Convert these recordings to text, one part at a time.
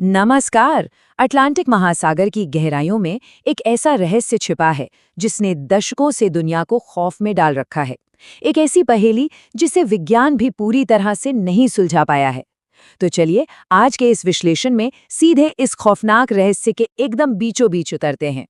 नमस्कार। अटलांटिक महासागर की गहराइयों में एक ऐसा रहस्य छिपा है जिसने दशकों से दुनिया को खौफ में डाल रखा है। एक ऐसी पहेली जिसे विज्ञान भी पूरी तरह से नहीं सुलझा पाया है। तो चलिए आज के इस विश्लेषण में सीधे इस खौफनाक रहस्य के एकदम बीचों बीच उतरते हैं।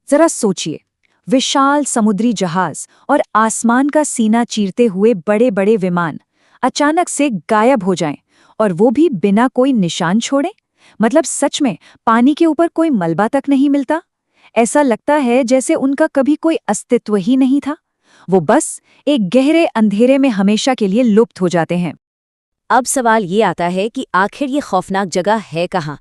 जरा सोचिए, विशाल समुद्री जहाज और आसमान का सीना चीरते हुए बड़े बड़े विमान अचानक से गायब हो जाएं, और वो भी बिना कोई निशान छोड़े। मतलब सच में पानी के ऊपर कोई मलबा तक नहीं मिलता। ऐसा लगता है जैसे उनका कभी कोई अस्तित्व ही नहीं था। वो बस एक गहरे अंधेरे में हमेशा के लिए लुप्त हो जाते हैं। अब सवाल ये आता है कि आखिर ये खौफनाक जगह है कहाँ?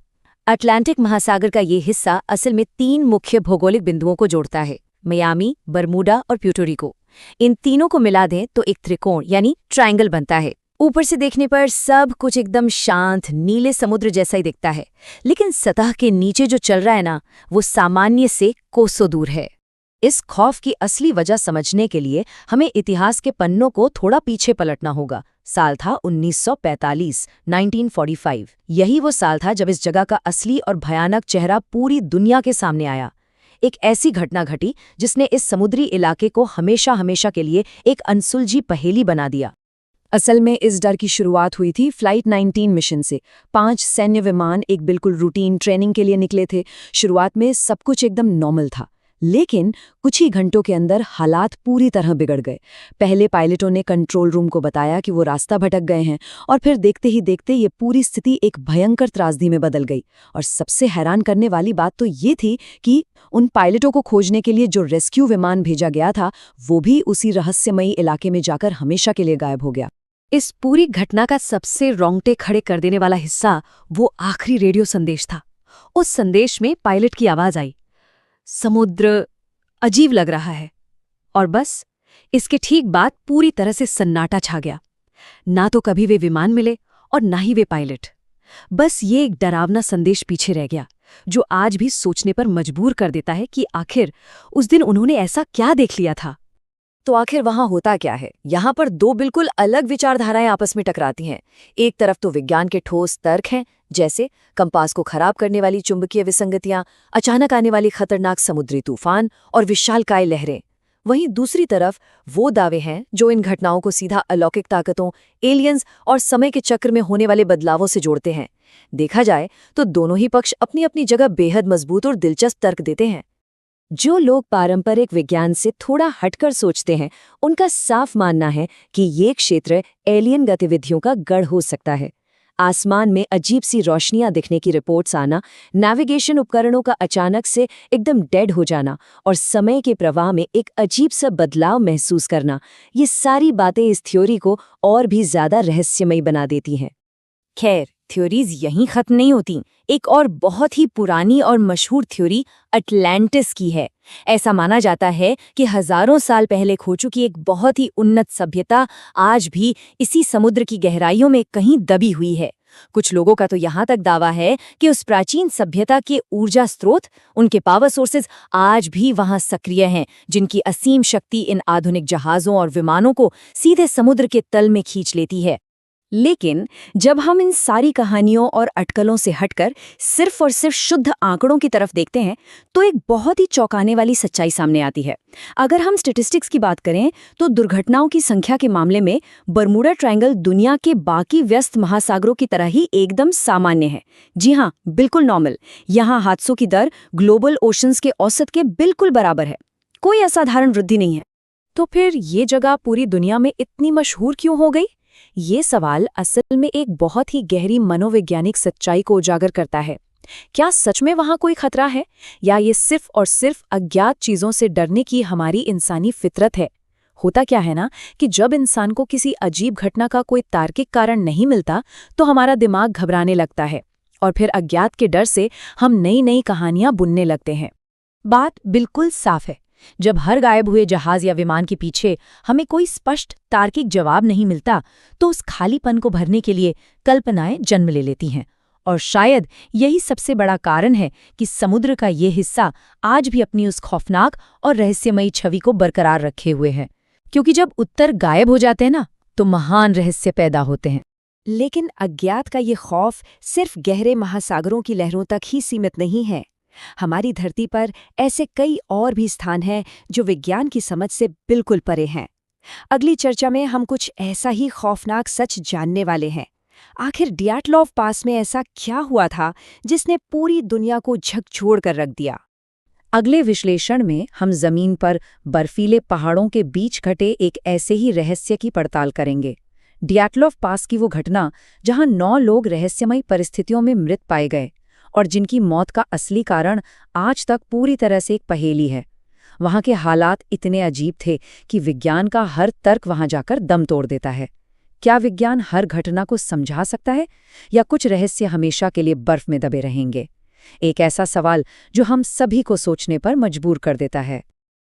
अटलांटिक महासागर का ये हिस्सा असल में 3 मुख्य भौगोलिक बिंदुओं को जोड़ता है, मियामी, बरमूडा और प्यूर्टो रिको। इन तीनों को मिला दें तो एक त्रिकोण यानी ट्रायंगल बनता है। ऊपर से देखने पर सब कुछ एकदम शांत नीले समुद्र जैसा ही दिखता है, लेकिन सतह के नीचे जो चल रहा है ना, वो सामान्य से कोसों दूर है। इस खौफ की असली वजह समझने के लिए हमें इतिहास के पन्नों को थोड़ा पीछे पलटना होगा। साल था 1945, 1945। यही वो साल था जब इस जगह का असली और भयानक चेहरा पूरी दुनिया के सामने आया। एक ऐसी घटना घटी जिसने इस समुद्री इलाके को हमेशा हमेशा के लिए एक अनसुलझी पहेली बना दिया। असल में इस डर की शुरुआत हुई थी फ्लाइट 19 मिशन से। 5 सैन्य विमान एक बिल्कुल रूटीन ट्रेनिंग के लिए निकले थे। शुरुआत में सब कुछ एकदम नॉर्मल था, लेकिन कुछ ही घंटों के अंदर हालात पूरी तरह बिगड़ गए। पहले पायलटों ने कंट्रोल रूम को बताया कि वो रास्ता भटक गए हैं, और फिर देखते ही देखते ये पूरी स्थिति एक भयंकर त्रासदी में बदल गई। और सबसे हैरान करने वाली बात तो ये थी कि उन पायलटों को खोजने के लिए जो रेस्क्यू विमान भेजा गया था, वो भी उसी रहस्यमयी इलाके में जाकर हमेशा के लिए गायब हो गया। इस पूरी घटना का सबसे रोंगटे खड़े कर देने वाला हिस्सा वो आखिरी रेडियो संदेश था। उस संदेश में पायलट की आवाज आई, समुद्र अजीब लग रहा है। और बस इसके ठीक बाद पूरी तरह से सन्नाटा छा गया। ना तो कभी वे विमान मिले और ना ही वे पायलट। बस ये एक डरावना संदेश पीछे रह गया, जो आज भी सोचने पर मजबूर कर देता है कि आखिर उस दिन उन्होंने ऐसा क्या देख लिया था। तो आखिर वहां होता क्या है? यहाँ पर 2 बिल्कुल अलग विचारधाराएं आपस में टकराती हैं। एक तरफ तो विज्ञान के ठोस तर्क हैं, जैसे कंपास को खराब करने वाली चुंबकीय विसंगतियां, अचानक आने वाली खतरनाक समुद्री तूफान और विशालकाय लहरें। वहीं दूसरी तरफ वो दावे हैं जो इन घटनाओं को सीधा अलौकिक ताकतों, एलियंस और समय के चक्र में होने वाले बदलावों से जोड़ते हैं। देखा जाए तो दोनों ही पक्ष अपनी अपनी जगह बेहद मजबूत और दिलचस्प तर्क देते हैं। जो लोग पारंपरिक विज्ञान से थोड़ा हटकर सोचते हैं, उनका साफ मानना है कि ये क्षेत्र एलियन गतिविधियों का गढ़ हो सकता है। आसमान में अजीब सी रोशनियां दिखने की रिपोर्ट्स आना, नेविगेशन उपकरणों का अचानक से एकदम डेड हो जाना और समय के प्रवाह में एक अजीब सा बदलाव महसूस करना, ये सारी बातें इस थ्योरी को और भी ज्यादा रहस्यमयी बना देती हैं। खैर, थ्योरीज यहीं खत्म नहीं होती। एक और बहुत ही पुरानी और मशहूर थ्योरी अटलांटिस की है। ऐसा माना जाता है कि हजारों साल पहले खो चुकी एक बहुत ही उन्नत सभ्यता आज भी इसी समुद्र की गहराइयों में कहीं दबी हुई है। कुछ लोगों का तो यहाँ तक दावा है कि उस प्राचीन सभ्यता के ऊर्जा स्रोत, उनके पावर सोर्सेज आज भी वहाँ सक्रिय हैं, जिनकी असीम शक्ति इन आधुनिक जहाज़ों और विमानों को सीधे समुद्र के तल में खींच लेती है। लेकिन जब हम इन सारी कहानियों और अटकलों से हटकर सिर्फ और सिर्फ शुद्ध आंकड़ों की तरफ देखते हैं, तो एक बहुत ही चौंकाने वाली सच्चाई सामने आती है। अगर हम स्टैटिस्टिक्स की बात करें तो दुर्घटनाओं की संख्या के मामले में बरमूडा ट्रायंगल दुनिया के बाकी व्यस्त महासागरों की तरह ही एकदम सामान्य है। जी हाँ, बिल्कुल नॉर्मल। यहाँ हादसों की दर ग्लोबल ओशंस के औसत के बिल्कुल बराबर है। कोई असाधारण वृद्धि नहीं है। तो फिर ये जगह पूरी दुनिया में इतनी मशहूर क्यों हो गई? ये सवाल असल में एक बहुत ही गहरी मनोवैज्ञानिक सच्चाई को उजागर करता है। क्या सच में वहाँ कोई खतरा है, या ये सिर्फ और सिर्फ अज्ञात चीज़ों से डरने की हमारी इंसानी फितरत है? होता क्या है ना कि जब इंसान को किसी अजीब घटना का कोई तार्किक कारण नहीं मिलता, तो हमारा दिमाग घबराने लगता है, और फिर अज्ञात के डर से हम नई नई कहानियां बुनने लगते हैं। बात बिल्कुल साफ है। जब हर गायब हुए जहाज या विमान के पीछे हमें कोई स्पष्ट तार्किक जवाब नहीं मिलता, तो उस खालीपन को भरने के लिए कल्पनाएं जन्म ले लेती हैं। और शायद यही सबसे बड़ा कारण है कि समुद्र का ये हिस्सा आज भी अपनी उस खौफनाक और रहस्यमयी छवि को बरकरार रखे हुए है। क्योंकि जब उत्तर गायब हो जाते हैं ना, तो महान रहस्य पैदा होते हैं। लेकिन अज्ञात का ये खौफ सिर्फ गहरे महासागरों की लहरों तक ही सीमित नहीं है। हमारी धरती पर ऐसे कई और भी स्थान हैं जो विज्ञान की समझ से बिल्कुल परे हैं। अगली चर्चा में हम कुछ ऐसा ही खौफनाक सच जानने वाले हैं। आखिर डियाटलॉव पास में ऐसा क्या हुआ था जिसने पूरी दुनिया को झकझोर कर रख दिया? अगले विश्लेषण में हम जमीन पर बर्फीले पहाड़ों के बीच घटे एक ऐसे ही रहस्य की पड़ताल करेंगे। डियाटलॉव पास की वो घटना जहां 9 लोग रहस्यमयी परिस्थितियों में मृत पाए गए और जिनकी मौत का असली कारण आज तक पूरी तरह से एक पहेली है। वहां के हालात इतने अजीब थे कि विज्ञान का हर तर्क वहां जाकर दम तोड़ देता है। क्या विज्ञान हर घटना को समझा सकता है या कुछ रहस्य हमेशा के लिए बर्फ में दबे रहेंगे? एक ऐसा सवाल जो हम सभी को सोचने पर मजबूर कर देता है।